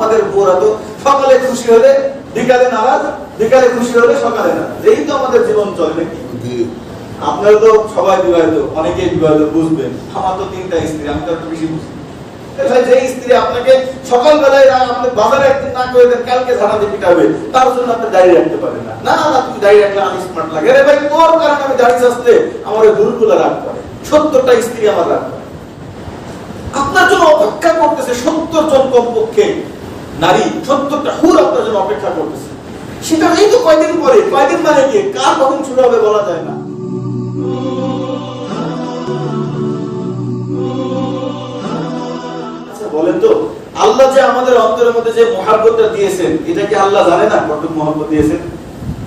আমাদের বউরা তো সকালে খুশি হলে বিকালে নারাজ, বিকালে খুশি হলে সকালে নারাজ, এই তো আমাদের জীবন চলে নাকি? আপনারা তো সবাই বিবাহিত, অনেকেই বিবাহিত, বুঝবেন। আমার তো 3টা স্ত্রী, আমি তো একটু বেশি বুঝি। যে স্ত্রী আপনাকে সকালবেলায় আপনি বাজারে একদিন না করে দেন, কালকে ঝাড়া দিয়ে পিটাবে, তার জন্য আপনি দাঁড়িয়ে রাখতে পারেন না। না না, তুমি দাঁড়িয়ে রাখলে আমি স্মার্ট লাগে। আরে ভাই, তোর কারণে আমি দাঁড়িয়ে আসলে আমার দুর্গুলা রাগ করে, 70টা স্ত্রী আমার রাগ করে। আপনার জন্য অপেক্ষা করতেছে 70 জন কমপক্ষে নারী, 70টা হুর আপনার জন্য অপেক্ষা করতেছে। সেটা এই তো কয়দিন পরে, কয়দিন মানে কি, কার কখন শুরু হবে বলা যায় না। আচ্ছা বলেন তো, আল্লাহ যে আমাদের অন্তরের মধ্যে যে মহব্বতটা দিয়েছেন, এটা কি আল্লাহ জানে না কতটুকু মহব্বত দিয়েছেন,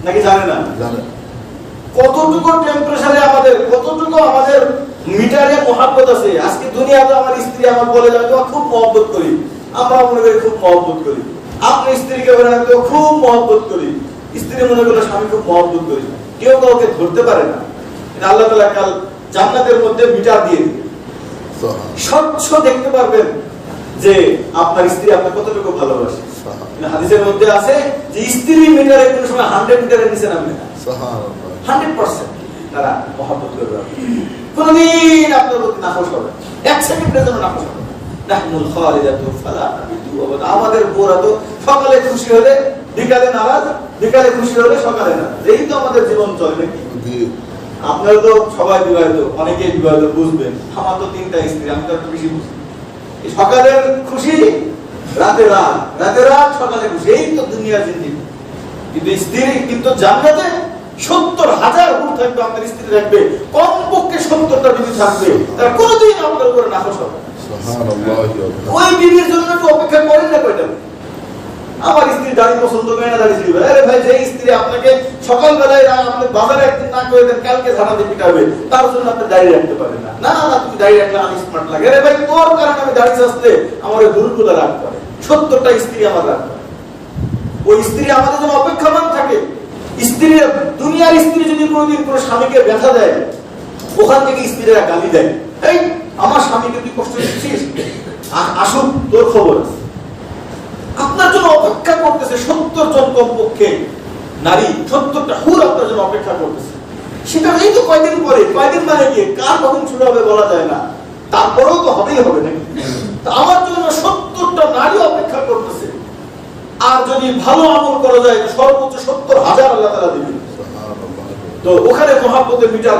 নাকি জানে না? জানে। কতটুকু টেম্পারেচারে আমাদের, কতটুকু আমাদের মিটারে মহব্বত আছে। আজকে দুনিয়াতে আমার স্ত্রী আমার বলে যায় তো খুব মহব্বত করি, আমরা মনে করি খুব মহব্বত করি। আপনি স্ত্রীকে বলেন আমি তো খুব মহব্বত করি, স্ত্রী মনে করলে স্বামী খুব মহব্বত করি। কেউ কাউকে ধরতে পারে না। আল্লাহ তাআলা কাল জান্নাতের মধ্যে মিটার দিয়ে দিবেন, স্বচ্ছ দেখতে পারবেন যে আপনার স্ত্রী আপনাকে কতটুকু ভালোবাসে। হাদিসের মধ্যে আছে যে স্ত্রী মিটারে কোনো সময় 100 মিটারের নিচে নামবে না, 100% তারা মহব্বত করবে। কোনদিন আপনার প্রতি নাখোশ হবে, 1 সেকেন্ডের জন্য নাখোশ হবে না। নাহনুল খালিদাতু ফালা তাবিদু আবাদা। আমাদের বউরা তো সকালে খুশি হলে বিকালে নারাজ, বিকালে খুশি হলে সকালে নারাজ, এই তো আমাদের জীবন চলে নাকি? আপনারা তো সবাই বিবাহিত, অনেকেই বিবাহিত, বুঝবেন। আমার তো 3টা স্ত্রী, আমি তো একটু বেশি বুঝি। সকালের খুশি রাতে রাত, রাতে রাত সকালে খুশি, এই তো দুনিয়ার জিন্দেগি। কিন্তু স্ত্রী কিন্তু জান্নাতে 70,000 হুর থাকবে, আপনার স্ত্রী থাকবে কমপক্ষে 70টা বিবি থাকবে, তার কোনোদিন আপনার উপরে নাখোশ হবে। ওই বিবির জন্য তো অপেক্ষা করেন না কয়টা? আমার স্ত্রী দাড়ি পছন্দ করে না, দাড়ি ছিড়বে। আরে ভাই, যে স্ত্রী আপনাকে সকালবেলায় আপনি বাজারে একদিন না করে দেন, কালকে ঝাড়া দিয়ে পিটাবে, তার জন্য আপনি দাড়ি রাখতে পারেন না। না না, তুমি দাড়ি রাখলে আমি স্মার্ট লাগে। আরে ভাই, তোর কারণে আমি দাড়ি আসলে আমার দুর্গুলা রাগ করে, 70টা স্ত্রী আমার রাগ করে। ওই স্ত্রী আমাদের জন্য অপেক্ষামান থাকে। স্ত্রীরা, দুনিয়ার স্ত্রী যদি কোনোদিন কোনো স্বামীকে ব্যথা দেয়, ওখান থেকে স্ত্রীরা গালি দেয়, এই আমার স্বামীকে তুই কষ্ট দিচ্ছিস, আসুক তোর খবর আছে। আপনার জন্য অপেক্ষা করতেছে 70 জন কমপক্ষে নারী, 70টা হুর আপনার জন্য অপেক্ষা করতেছে। সেটা এই তো কয়দিন পরে, কয়দিন মানে কি, কার কখন শুরু হবে বলা যায় না। তারপরেও তো হবেই হবে নাকি? আমার জন্য 70টা নারী অপেক্ষা করতেছে। আর যদি ভালো আমল করা যায় সর্বোচ্চ 70,000 আল্লাহ তাআলা দিবেন। তো ওখানে মহব্বতের মিটার